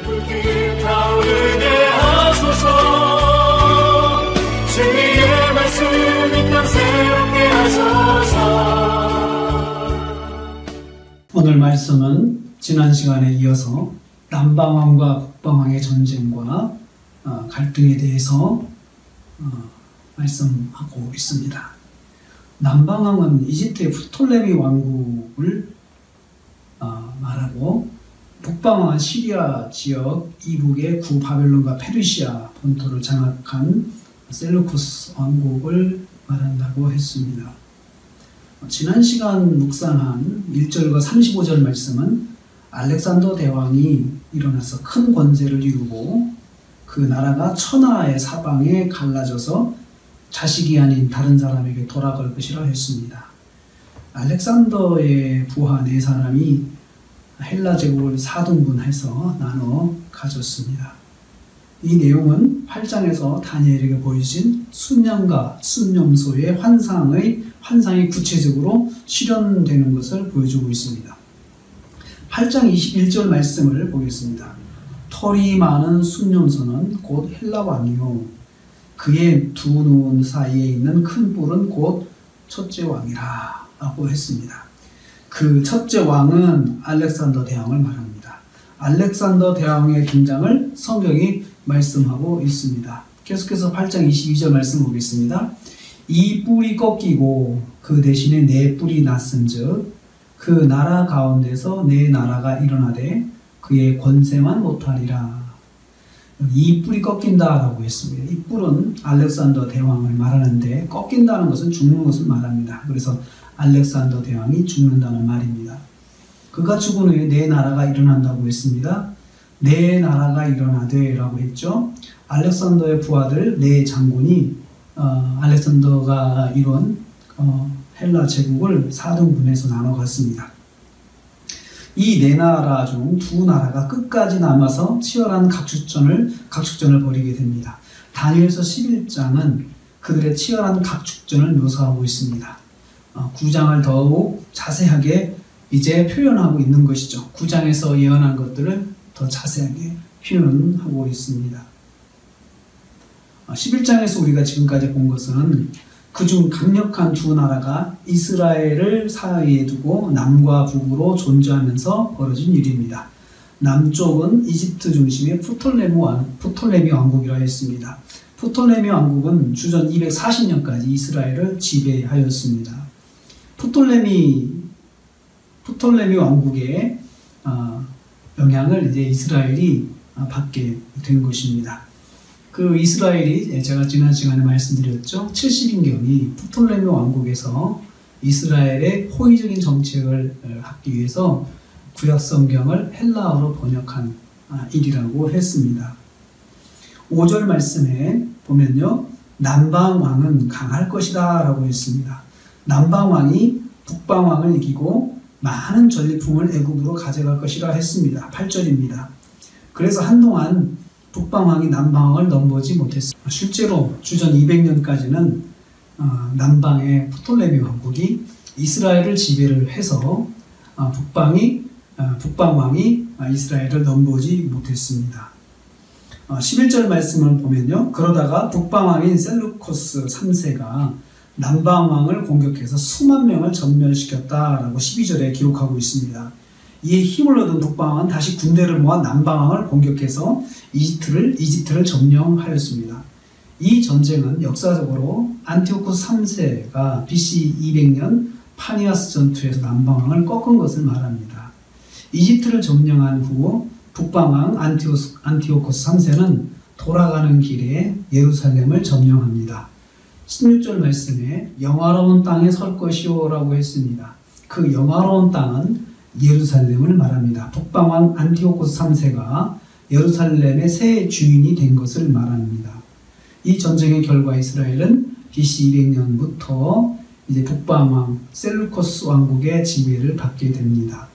불길 타오르게 하소서. 주님의 말씀 이 땅 새롭게 하소서. 오늘 말씀은 지난 시간에 이어서 남방왕과 북방왕의 전쟁과 갈등에 대해서 말씀하고 있습니다. 남방왕은 이집트의 프톨레미 왕국을 말하고, 북방왕은 시리아 지역 이북의 구바벨론과 페르시아 본토를 장악한 셀루쿠스 왕국을 말한다고 했습니다. 지난 시간 묵상한 1절과 35절 말씀은 알렉산더 대왕이 일어나서 큰 권세를 이루고 그 나라가 천하의 사방에 갈라져서 자식이 아닌 다른 사람에게 돌아갈 것이라 했습니다. 알렉산더의 부하 4사람이 헬라 제국을 4등분해서 나눠 가졌습니다. 이 내용은 8장에서 다니엘에게 보여진 순양과 순념소의 환상이 구체적으로 실현되는 것을 보여주고 있습니다. 8장 21절 말씀을 보겠습니다. 털이 많은 순념소는 곧 헬라 왕이요 그의 두 눈 사이에 있는 큰 뿔은 곧 첫째 왕이라 라고 했습니다. 그 첫째 왕은 알렉산더 대왕을 말합니다. 알렉산더 대왕의 등장을 성경이 말씀하고 있습니다. 계속해서 8장 22절 말씀 보겠습니다. 이 뿔이 꺾이고 그 대신에 네 뿔이 났은즉 그 나라 가운데서 네 나라가 일어나되 그의 권세만 못하리라. 이 뿔이 꺾인다라고 했습니다. 이 뿔은 알렉산더 대왕을 말하는데, 꺾인다는 것은 죽는 것을 말합니다. 그래서 알렉산더 대왕이 죽는다는 말입니다. 그가 죽은 후에 네 나라가 일어난다고 했습니다. 네 나라가 일어나되 라고 했죠. 알렉산더의 부하들 네 장군이 알렉산더가 이룬 헬라 제국을 4등분해서 나눠 갔습니다. 이 네 나라 중 두 나라가 끝까지 남아서 치열한 각축전을 벌이게 됩니다. 다니엘서 11장은 그들의 치열한 각축전을 묘사하고 있습니다. 9장을 더욱 자세하게 이제 표현하고 있는 것이죠. 9장에서 예언한 것들을 더 자세하게 표현하고 있습니다. 11장에서 우리가 지금까지 본 것은 그중 강력한 두 나라가 이스라엘을 사이에 두고 남과 북으로 존재하면서 벌어진 일입니다. 남쪽은 이집트 중심의 프톨레미 왕국이라 했습니다. 프톨레미 왕국은 주전 240년까지 이스라엘을 지배하였습니다. 프톨레미 왕국의 영향을 이제 이스라엘이 받게 된 것입니다. 그 이스라엘이 제가 지난 시간에 말씀드렸죠. 70인경이 프톨레미 왕국에서 이스라엘의 호의적인 정책을 하기 위해서 구약 성경을 헬라어로 번역한 일이라고 했습니다. 5절 말씀에 보면요, 남방왕은 강할 것이다 라고 했습니다. 남방왕이 북방왕을 이기고 많은 전리품을 애굽으로 가져갈 것이라 했습니다. 8절입니다. 그래서 한동안 북방왕이 남방왕을 넘보지 못했습니다. 실제로 주전 200년까지는 남방의 프톨레미 왕국이 이스라엘을 지배를 해서 북방왕이 이스라엘을 넘보지 못했습니다. 11절 말씀을 보면요, 그러다가 북방왕인 셀루코스 3세가 남방왕을 공격해서 수만 명을 전멸시켰다라고 12절에 기록하고 있습니다. 이에 힘을 얻은 북방왕은 다시 군대를 모아 남방왕을 공격해서 이집트를 점령하였습니다. 이 전쟁은 역사적으로 안티오코스 3세가 BC 200년 파니아스 전투에서 남방왕을 꺾은 것을 말합니다. 이집트를 점령한 후 북방왕 안티오코스 3세는 돌아가는 길에 예루살렘을 점령합니다. 16절 말씀에 영화로운 땅에 설 것이요 라고 했습니다. 그 영화로운 땅은 예루살렘을 말합니다. 북방왕 안티오코스 3세가 예루살렘의 새 주인이 된 것을 말합니다. 이 전쟁의 결과 이스라엘은 BC 200년부터 이제 북방왕 셀루코스 왕국의 지배를 받게 됩니다.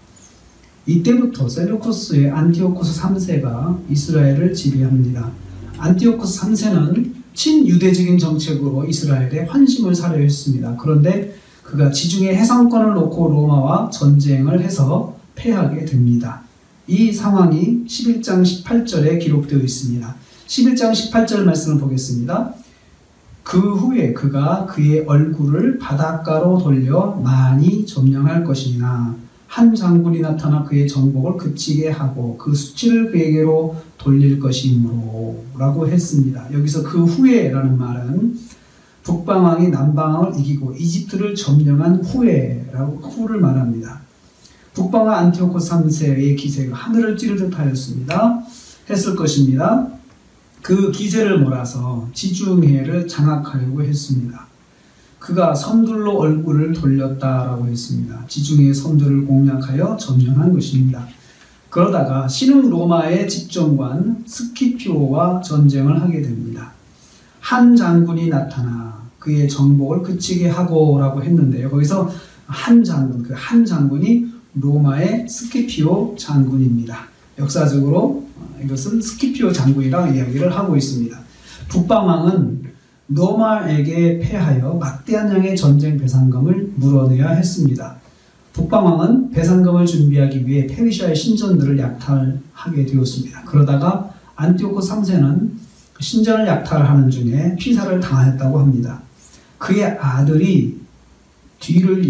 이때부터 셀루코스의 안티오코스 3세가 이스라엘을 지배합니다. 안티오코스 3세는 친유대적인 정책으로 이스라엘의 환심을 사려 했습니다. 그런데 그가 지중해 해상권을 놓고 로마와 전쟁을 해서 패하게 됩니다. 이 상황이 11장 18절에 기록되어 있습니다. 11장 18절 말씀을 보겠습니다. 그 후에 그가 그의 얼굴을 바닷가로 돌려 많이 점령할 것이나 한 장군이 나타나 그의 정복을 그치게 하고 그 수치를 그에게로 돌릴 것이므로 라고 했습니다. 여기서 그 후에라는 말은 북방왕이 남방왕을 이기고 이집트를 점령한 후를 말합니다. 북방왕 안티오코스 3세의 기세가 하늘을 찌르듯 하였습니다. 했을 것입니다. 그 기세를 몰아서 지중해를 장악하려고 했습니다. 그가 섬들로 얼굴을 돌렸다라고 했습니다. 지중해의 섬들을 공략하여 점령한 것입니다. 그러다가 신흥 로마의 집정관 스키피오와 전쟁을 하게 됩니다. 한 장군이 나타나 그의 정복을 그치게 하고 라고 했는데요. 거기서 한 장군, 그 한 장군이 로마의 스키피오 장군입니다. 역사적으로 이것은 스키피오 장군이라고 이야기를 하고 있습니다. 북방왕은 로마에게 패하여 막대한 양의 전쟁 배상금을 물어내야 했습니다. 북방왕은 배상금을 준비하기 위해 페르시아의 신전들을 약탈하게 되었습니다. 그러다가 안티오코스 3세는 신전을 약탈하는 중에 피살을 당하였다고 합니다. 그의 아들이 뒤를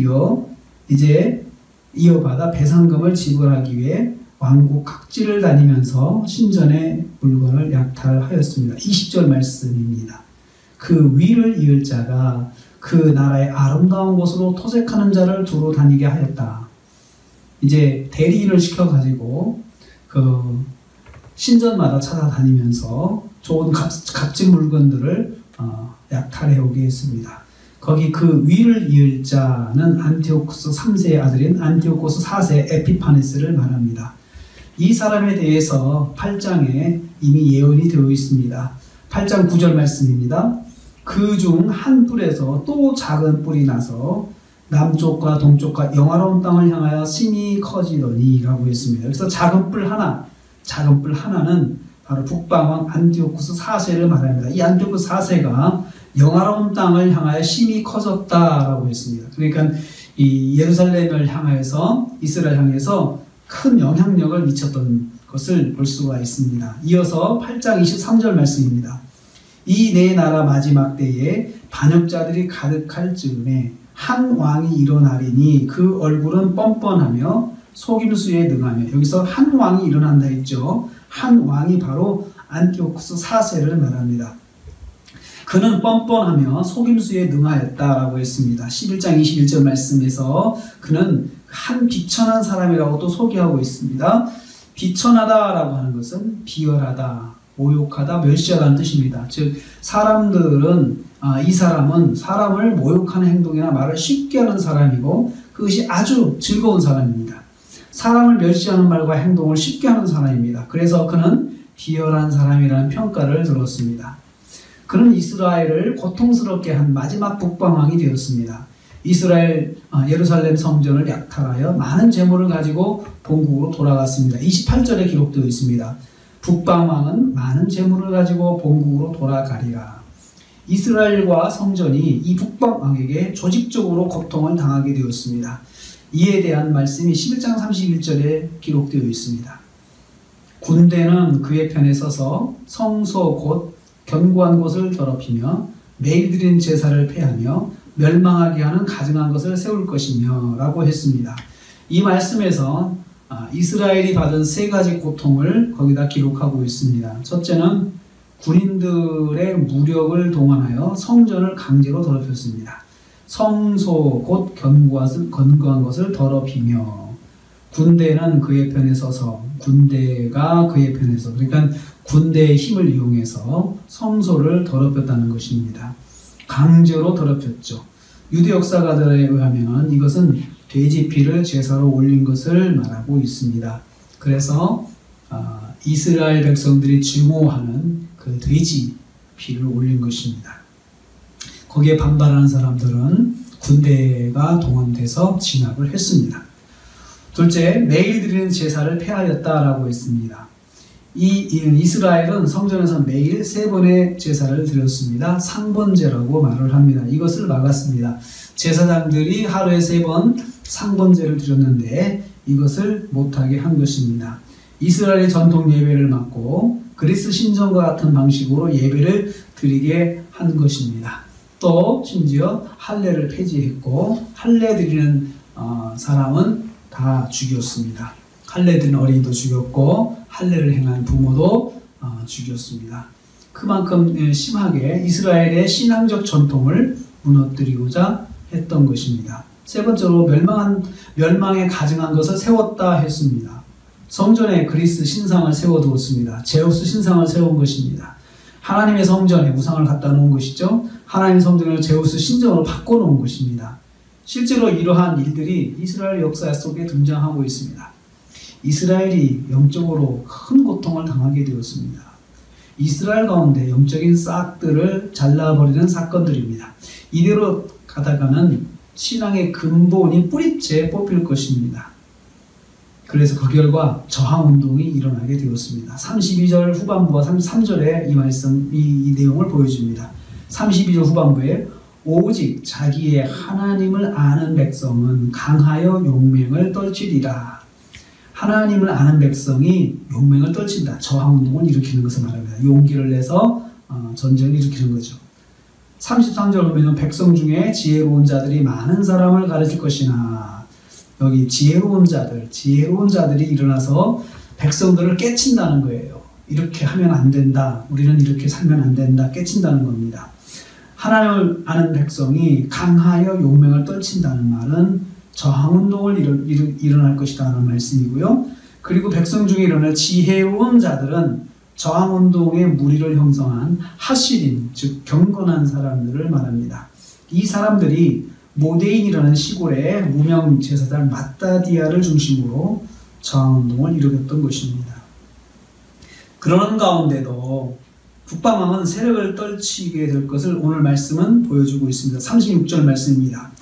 이어받아 배상금을 지불하기 위해 왕국 각지를 다니면서 신전의 물건을 약탈하였습니다. 20절 말씀입니다. 그 위를 이을 자가 그 나라의 아름다운 곳으로 토색하는 자를 두루 다니게 하였다. 이제 대리인을 시켜가지고 그 신전마다 찾아다니면서 좋은 값진 물건들을 약탈해오게 했습니다. 거기 그 위를 이을 자는 안티오코스 3세의 아들인 안티오코스 4세 에피파네스를 말합니다. 이 사람에 대해서 8장에 이미 예언이 되어 있습니다. 8장 9절 말씀입니다. 그 중 한 뿔에서 또 작은 뿔이 나서 남쪽과 동쪽과 영화로운 땅을 향하여 심히 커지더니 라고 했습니다. 그래서 작은 뿔 하나는 바로 북방왕 안티오코스 4세를 말합니다. 이 안티오코스 4세가 영화로운 땅을 향하여 심히 커졌다라고 했습니다. 그러니까 이 예루살렘을 향해서 이스라엘 향해서 큰 영향력을 미쳤던 것을 볼 수가 있습니다. 이어서 8장 23절 말씀입니다. 이 네 나라 마지막 때에 반역자들이 가득할 즈음에 한 왕이 일어나리니 그 얼굴은 뻔뻔하며 속임수에 능하며, 여기서 한 왕이 일어난다 했죠. 한 왕이 바로 안티오코스 4세를 말합니다. 그는 뻔뻔하며 속임수에 능하였다라고 했습니다. 11장 21절 말씀에서 그는 한 비천한 사람이라고 또 소개하고 있습니다. 비천하다라고 하는 것은 비열하다, 모욕하다, 멸시하다는 뜻입니다. 즉 사람들은 이 사람은 사람을 모욕하는 행동이나 말을 쉽게 하는 사람이고 그것이 아주 즐거운 사람입니다. 사람을 멸시하는 말과 행동을 쉽게 하는 사람입니다. 그래서 그는 비열한 사람이라는 평가를 들었습니다. 그는 이스라엘을 고통스럽게 한 마지막 북방왕이 되었습니다. 이스라엘 예루살렘 성전을 약탈하여 많은 재물을 가지고 본국으로 돌아갔습니다. 28절에 기록되어 있습니다. 북방왕은 많은 재물을 가지고 본국으로 돌아가리라. 이스라엘과 성전이 이 북방왕에게 조직적으로 고통을 당하게 되었습니다. 이에 대한 말씀이 11장 31절에 기록되어 있습니다. 군대는 그의 편에 서서 성소 곧 견고한 곳을 더럽히며 매일 드린 제사를 폐하며 멸망하게 하는 가증한 것을 세울 것이며 라고 했습니다. 이 말씀에서 이스라엘이 받은 세 가지 고통을 거기다 기록하고 있습니다. 첫째는 군인들의 무력을 동원하여 성전을 강제로 더럽혔습니다. 성소 곧 견고한 것을 더럽히며, 군대는 그의 편에 서서, 군대가 그의 편에 서, 그러니까 군대의 힘을 이용해서 성소를 더럽혔다는 것입니다. 강제로 더럽혔죠. 유대 역사가들에 의하면 이것은 돼지 피를 제사로 올린 것을 말하고 있습니다. 그래서 이스라엘 백성들이 증오하는 그 돼지 피를 올린 것입니다. 거기에 반발하는 사람들은 군대가 동원돼서 진압을 했습니다. 둘째, 매일 드리는 제사를 폐하였다라고 했습니다. 이스라엘은 성전에서 매일 3번의 제사를 드렸습니다. 상번제라고 말을 합니다. 이것을 막았습니다. 제사장들이 하루에 3번 상번제를 드렸는데 이것을 못하게 한 것입니다. 이스라엘의 전통 예배를 맡고 그리스 신전과 같은 방식으로 예배를 드리게 한 것입니다. 또 심지어 할례를 폐지했고 할례 드리는 사람은 다 죽였습니다. 할례 드리는 어린이도 죽였고 할례를 행한 부모도 죽였습니다. 그만큼 심하게 이스라엘의 신앙적 전통을 무너뜨리고자 했던 것입니다. 세 번째로 멸망에 가증한 것을 세웠다 했습니다. 성전에 그리스 신상을 세워두었습니다. 제우스 신상을 세운 것입니다. 하나님의 성전에 우상을 갖다 놓은 것이죠. 하나님의 성전을 제우스 신전으로 바꿔놓은 것입니다. 실제로 이러한 일들이 이스라엘 역사 속에 등장하고 있습니다. 이스라엘이 영적으로 큰 고통을 당하게 되었습니다. 이스라엘 가운데 영적인 싹들을 잘라버리는 사건들입니다. 이대로 가다가는 신앙의 근본이 뿌리째 뽑힐 것입니다. 그래서 그 결과 저항운동이 일어나게 되었습니다. 32절 후반부와 33절에 이 말씀, 이 내용을 보여줍니다. 32절 후반부에 오직 자기의 하나님을 아는 백성은 강하여 용맹을 떨치리라. 하나님을 아는 백성이 용맹을 떨친다. 저항운동을 일으키는 것을 말합니다. 용기를 내서 전쟁을 일으키는 거죠. 33절 보면 백성 중에 지혜로운 자들이 많은 사람을 가르칠 것이나, 여기 지혜로운 자들이 일어나서 백성들을 깨친다는 거예요. 이렇게 하면 안 된다. 우리는 이렇게 살면 안 된다. 깨친다는 겁니다. 하나님을 아는 백성이 강하여 용맹을 떨친다는 말은 저항운동을 일어날 것이다 라는 말씀이고요. 그리고 백성 중에 일어날 지혜로운 자들은 저항운동의 무리를 형성한 하시림, 즉 경건한 사람들을 말합니다. 이 사람들이 모데인이라는 시골의 무명 제사장 마따디아를 중심으로 저항운동을 일으켰던 것입니다. 그런 가운데도 북방왕은 세력을 떨치게 될 것을 오늘 말씀은 보여주고 있습니다. 36절 말씀입니다.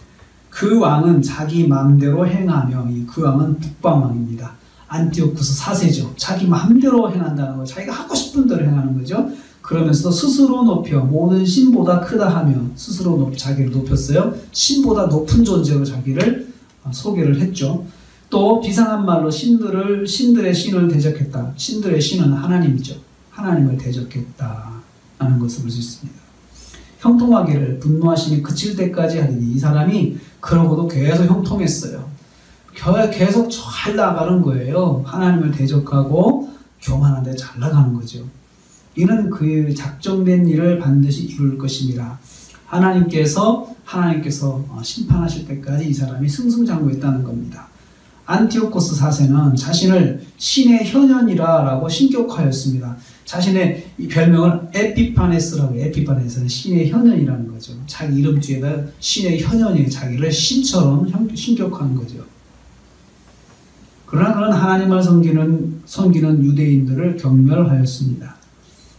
그 왕은 자기 마음대로 행하며, 그 왕은 북방왕입니다. 안티오쿠스 4세죠. 자기 마음대로 행한다는 거, 자기가 하고 싶은 대로 행하는 거죠. 그러면서 스스로 높여 모든 신보다 크다 하며 스스로 자기를 높였어요. 신보다 높은 존재로 자기를 소개를 했죠. 또 비상한 말로 신들의 신을 대적했다. 신들의 신은 하나님이죠. 하나님을 대적했다라는 것을 볼 수 있습니다. 형통하기를 분노하심이 그칠 때까지 하더니 이 사람이 그러고도 계속 형통했어요. 계속 잘 나가는 거예요. 하나님을 대적하고 교만한데 잘 나가는 거죠. 이는 그 작정된 일을 반드시 이룰 것입니다. 하나님께서 심판하실 때까지 이 사람이 승승장구했다는 겁니다. 안티오코스 4세는 자신을 신의 현현이라고 신격화하였습니다. 자신의 이 별명을 에피파네스라고 해요. 에피파네스는 신의 현현이라는 거죠. 자기 이름 뒤에다 신의 현현이 자기를 신처럼 신격화한 거죠. 그러나 그는 하나님을 섬기는 유대인들을 경멸하였습니다.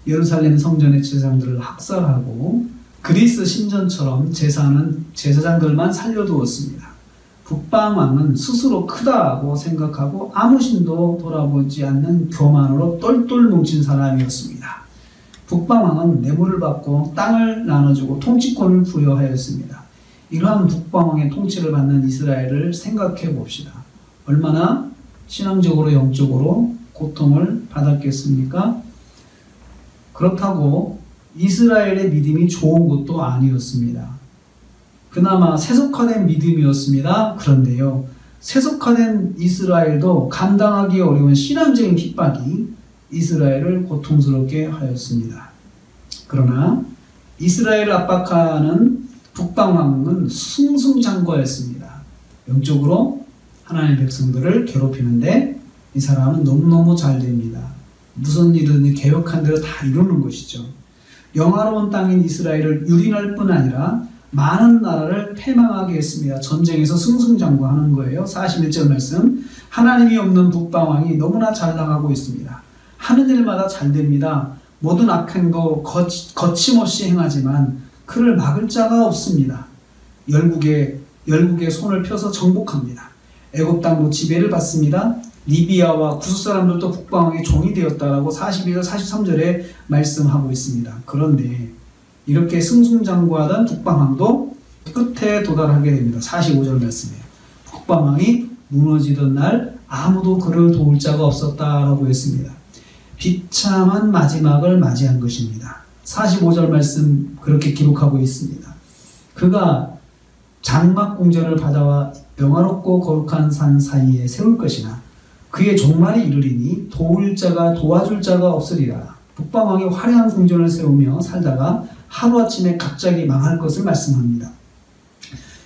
예루살렘 성전의 제사장들을 학살하고 그리스 신전처럼 제사장들만 살려두었습니다. 북방왕은 스스로 크다고 생각하고 아무 신도 돌아보지 않는 교만으로 똘똘 뭉친 사람이었습니다. 북방왕은 뇌물을 받고 땅을 나눠주고 통치권을 부여하였습니다. 이러한 북방왕의 통치를 받는 이스라엘을 생각해 봅시다. 얼마나 신앙적으로 영적으로 고통을 받았겠습니까? 그렇다고 이스라엘의 믿음이 좋은 것도 아니었습니다. 그나마 세속화된 믿음이었습니다. 그런데요, 세속화된 이스라엘도 감당하기 어려운 신앙적인 핍박이 이스라엘을 고통스럽게 하였습니다. 그러나 이스라엘을 압박하는 북방왕은 승승장구하였습니다. 영적으로 하나님의 백성들을 괴롭히는데 이 사람은 너무너무 잘 됩니다. 무슨 일은 계획한 대로 다 이루는 것이죠. 영화로운 땅인 이스라엘을 유린할 뿐 아니라 많은 나라를 패망하게 했습니다. 전쟁에서 승승장구하는 거예요. 41절 말씀, 하나님이 없는 북방왕이 너무나 잘 나가고 있습니다. 하는 일마다 잘 됩니다. 모든 악행도 거침없이 행하지만 그를 막을 자가 없습니다. 열국의 손을 펴서 정복합니다. 애굽 땅도 지배를 받습니다. 리비아와 구스 사람들도 북방왕의 종이 되었다라고 42절 43절에 말씀하고 있습니다. 그런데 이렇게 승승장구하던 북방왕도 끝에 도달하게 됩니다. 45절 말씀이에요. 북방왕이 무너지던 날 아무도 그를 도울 자가 없었다라고 했습니다. 비참한 마지막을 맞이한 것입니다. 45절 말씀 그렇게 기록하고 있습니다. 그가 장막궁전을 바다와 영화롭고 거룩한 산 사이에 세울 것이나 그의 종말이 이르리니 도울 자가 도와줄 자가 없으리라. 북방왕이 화려한 궁전을 세우며 살다가 하루아침에 갑자기 망할 것을 말씀합니다.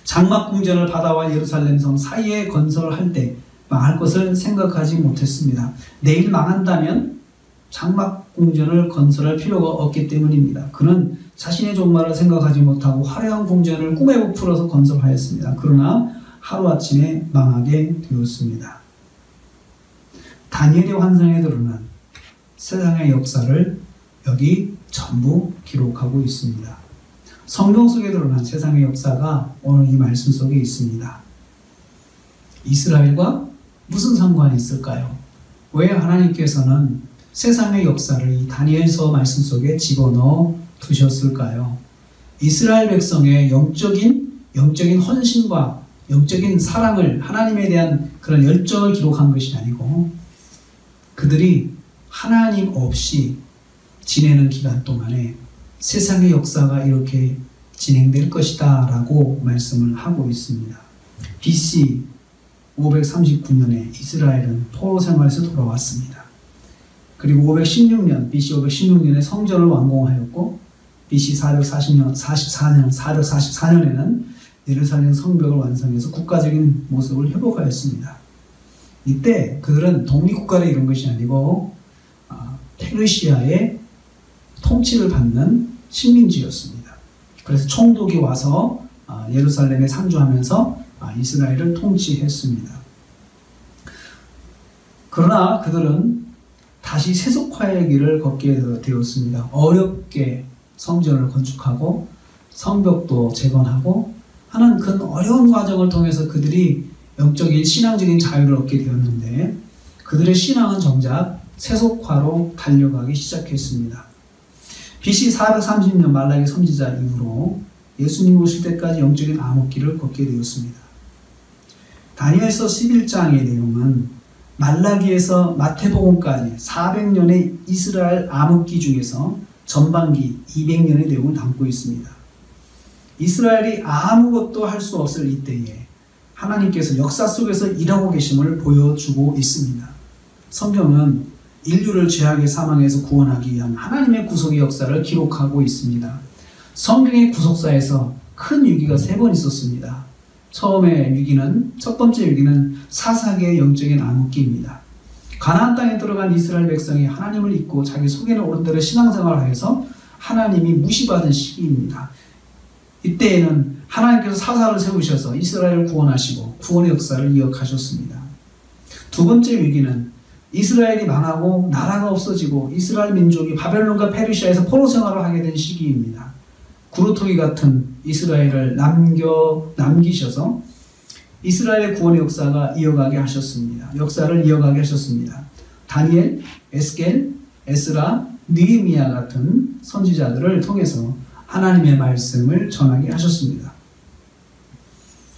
장막궁전을 바다와 예루살렘 성 사이에 건설할 때 망할 것을 생각하지 못했습니다. 내일 망한다면 장막궁전을 건설할 필요가 없기 때문입니다. 그는 자신의 종말을 생각하지 못하고 화려한 궁전을 꿈에 부풀어서 건설하였습니다. 그러나 하루아침에 망하게 되었습니다. 다니엘의 환상에 드러난 세상의 역사를 여기 전부 기록하고 있습니다. 성경 속에 드러난 세상의 역사가 오늘 이 말씀 속에 있습니다. 이스라엘과 무슨 상관이 있을까요? 왜 하나님께서는 세상의 역사를 이 다니엘서 말씀 속에 집어넣어 두셨을까요? 이스라엘 백성의 영적인 헌신과 영적인 사랑을, 하나님에 대한 그런 열정을 기록한 것이 아니고 그들이 하나님 없이 지내는 기간 동안에 세상의 역사가 이렇게 진행될 것이다 라고 말씀을 하고 있습니다. BC 539년에 이스라엘은 포로 생활에서 돌아왔습니다. 그리고 BC 516년에 성전을 완공하였고 BC 444년에는 예루살렘 성벽을 완성해서 국가적인 모습을 회복하였습니다. 이때 그들은 독립국가를 이룬 것이 아니고 페르시아의 통치를 받는 식민지였습니다. 그래서 총독이 와서 예루살렘에 상주하면서 이스라엘을 통치했습니다. 그러나 그들은 다시 세속화의 길을 걷게 되었습니다. 어렵게 성전을 건축하고 성벽도 재건하고 하는 그 어려운 과정을 통해서 그들이 영적인 신앙적인 자유를 얻게 되었는데 그들의 신앙은 정작 세속화로 달려가기 시작했습니다. BC 430년 말라기 선지자 이후로 예수님 오실 때까지 영적인 암흑기를 걷게 되었습니다. 다니엘서 11장의 내용은 말라기에서 마태복음까지 400년의 이스라엘 암흑기 중에서 전반기 200년의 내용을 담고 있습니다. 이스라엘이 아무것도 할 수 없을 이때에 하나님께서 역사 속에서 일하고 계심을 보여주고 있습니다. 성경은 인류를 죄악의 사망에서 구원하기 위한 하나님의 구속의 역사를 기록하고 있습니다. 성경의 구속사에서 큰 위기가 3번 있었습니다. 첫 번째 위기는 사사기의 영적인 암흑기입니다. 가나안 땅에 들어간 이스라엘 백성이 하나님을 잊고 자기 속에는 옳은 대로 신앙생활을 하여서 하나님이 무시받은 시기입니다. 이때에는 하나님께서 사사를 세우셔서 이스라엘을 구원하시고 구원의 역사를 이어가셨습니다. 두 번째 위기는 이스라엘이 망하고 나라가 없어지고 이스라엘 민족이 바벨론과 페르시아에서 포로 생활을 하게 된 시기입니다. 구루토기 같은 이스라엘을 남기셔서 이스라엘의 구원의 역사를 이어가게 하셨습니다. 다니엘, 에스겔, 에스라, 느헤미야 같은 선지자들을 통해서 하나님의 말씀을 전하게 하셨습니다.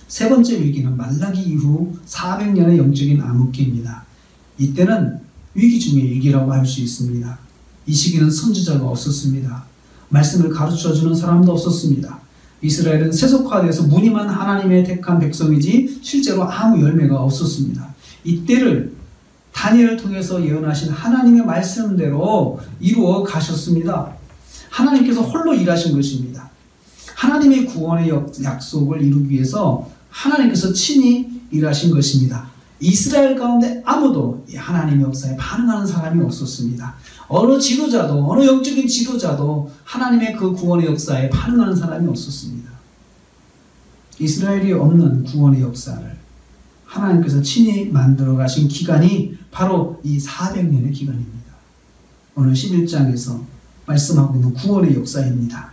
세 번째 위기는 말라기 이후 400년의 영적인 암흑기입니다. 이때는 위기 중의 위기라고 할 수 있습니다. 이 시기는 선지자가 없었습니다. 말씀을 가르쳐주는 사람도 없었습니다. 이스라엘은 세속화되어서 무늬만 하나님의 택한 백성이지 실제로 아무 열매가 없었습니다. 이때를 다니엘을 통해서 예언하신 하나님의 말씀대로 이루어 가셨습니다. 하나님께서 홀로 일하신 것입니다. 하나님의 구원의 약속을 이루기 위해서 하나님께서 친히 일하신 것입니다. 이스라엘 가운데 아무도 하나님의 역사에 반응하는 사람이 없었습니다. 어느 영적인 지도자도 하나님의 그 구원의 역사에 반응하는 사람이 없었습니다. 이스라엘이 없는 구원의 역사를 하나님께서 친히 만들어 가신 기간이 바로 이 400년의 기간입니다. 오늘 11장에서 말씀하고 있는 구원의 역사입니다.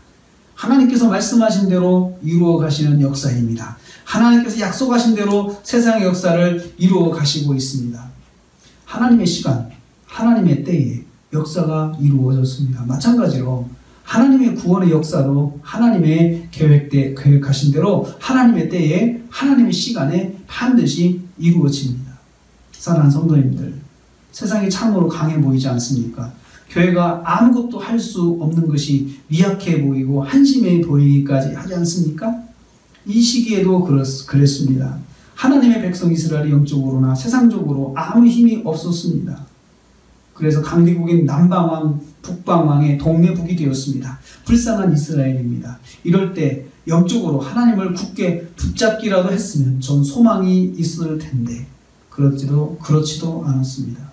하나님께서 말씀하신 대로 이루어 가시는 역사입니다. 하나님께서 약속하신 대로 세상의 역사를 이루어 가시고 있습니다. 하나님의 시간, 하나님의 때에 역사가 이루어졌습니다. 마찬가지로 하나님의 구원의 역사도 하나님의 계획하신 대로 하나님의 때에 하나님의 시간에 반드시 이루어집니다. 사랑하는 성도님들, 세상이 참으로 강해 보이지 않습니까? 교회가 아무것도 할 수 없는 것이 미약해 보이고 한심해 보이기까지 하지 않습니까? 이 시기에도 그랬습니다. 하나님의 백성 이스라엘이 영적으로나 세상적으로 아무 힘이 없었습니다. 그래서 강대국인 남방왕, 북방왕의 동매북이 되었습니다. 불쌍한 이스라엘입니다. 이럴 때 영적으로 하나님을 굳게 붙잡기라도 했으면 전 소망이 있을 텐데 그렇지도 않았습니다.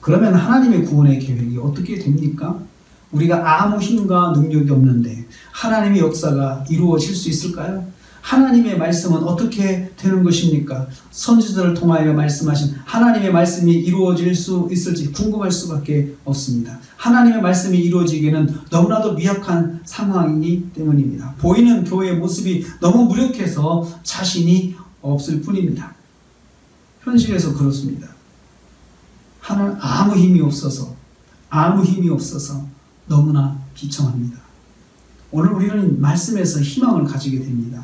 그러면 하나님의 구원의 계획이 어떻게 됩니까? 우리가 아무 힘과 능력이 없는데 하나님의 역사가 이루어질 수 있을까요? 하나님의 말씀은 어떻게 되는 것입니까? 선지자를 통하여 말씀하신 하나님의 말씀이 이루어질 수 있을지 궁금할 수밖에 없습니다. 하나님의 말씀이 이루어지기에는 너무나도 미약한 상황이기 때문입니다. 보이는 교회의 모습이 너무 무력해서 자신이 없을 뿐입니다. 현실에서 그렇습니다. 아무 힘이 없어서 너무나 비참합니다. 오늘 우리는 말씀에서 희망을 가지게 됩니다.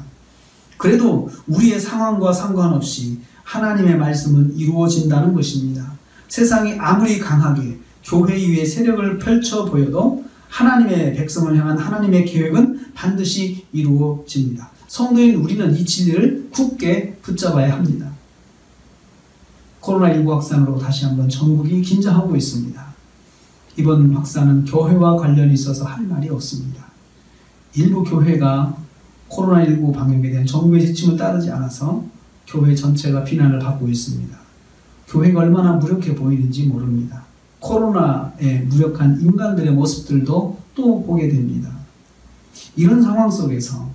그래도 우리의 상황과 상관없이 하나님의 말씀은 이루어진다는 것입니다. 세상이 아무리 강하게 교회 위에 세력을 펼쳐 보여도 하나님의 백성을 향한 하나님의 계획은 반드시 이루어집니다. 성도인 우리는 이 진리를 굳게 붙잡아야 합니다. 코로나19 확산으로 다시 한번 전국이 긴장하고 있습니다. 이번 확산은 교회와 관련이 있어서 할 말이 없습니다. 일부 교회가 코로나19 방역에 대한 정부의 지침을 따르지 않아서 교회 전체가 비난을 받고 있습니다. 교회가 얼마나 무력해 보이는지 모릅니다. 코로나에 무력한 인간들의 모습들도 또 보게 됩니다. 이런 상황 속에서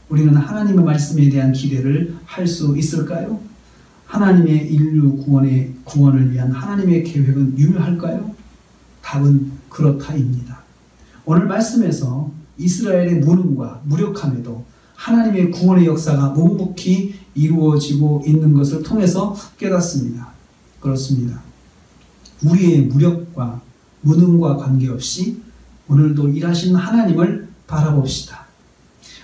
우리는 하나님의 말씀에 대한 기대를 할 수 있을까요? 하나님의 인류 구원을 위한 하나님의 계획은 유효할까요? 답은 그렇다입니다. 오늘 말씀에서 이스라엘의 무능과 무력함에도 하나님의 구원의 역사가 묵묵히 이루어지고 있는 것을 통해서 깨닫습니다. 그렇습니다. 우리의 무력과 무능과 관계없이 오늘도 일하시는 하나님을 바라봅시다.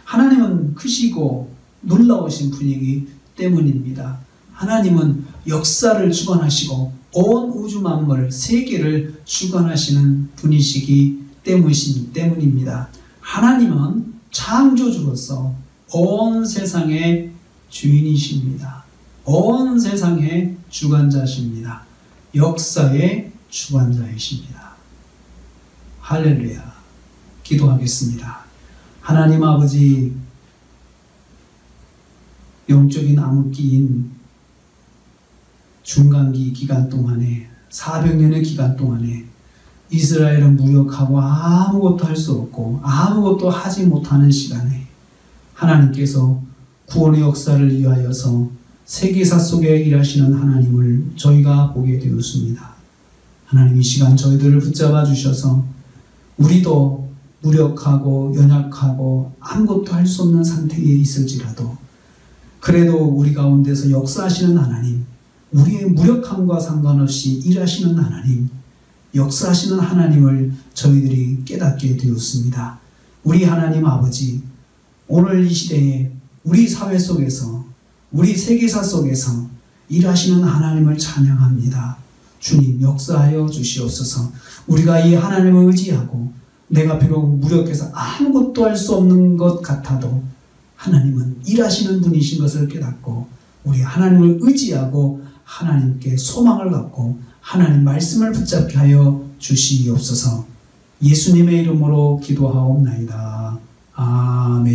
하나님은 크시고 놀라우신 분이기 때문입니다. 하나님은 역사를 주관하시고 온 우주 만물 세계를 주관하시는 분이시기 때문입니다. 하나님은 창조주로서 온 세상의 주인이십니다. 온 세상의 주관자십니다. 역사의 주관자이십니다. 할렐루야. 기도하겠습니다. 하나님 아버지, 영적인 암흑기인 중간기 기간 동안에 400년의 기간 동안에 이스라엘은 무력하고 아무것도 할 수 없고 아무것도 하지 못하는 시간에 하나님께서 구원의 역사를 위하여서 세계사 속에 일하시는 하나님을 저희가 보게 되었습니다. 하나님 이 시간 저희들을 붙잡아 주셔서 우리도 무력하고 연약하고 아무것도 할 수 없는 상태에 있을지라도 그래도 우리 가운데서 역사하시는 하나님, 우리의 무력함과 상관없이 일하시는 하나님, 역사하시는 하나님을 저희들이 깨닫게 되었습니다. 우리 하나님 아버지, 오늘 이 시대에 우리 사회 속에서 우리 세계사 속에서 일하시는 하나님을 찬양합니다. 주님 역사하여 주시옵소서. 우리가 이 하나님을 의지하고 내가 비록 무력해서 아무것도 할 수 없는 것 같아도 하나님은 일하시는 분이신 것을 깨닫고 우리 하나님을 의지하고 하나님께 소망을 갖고 하나님 말씀을 붙잡게 하여 주시옵소서. 예수님의 이름으로 기도하옵나이다. 아멘.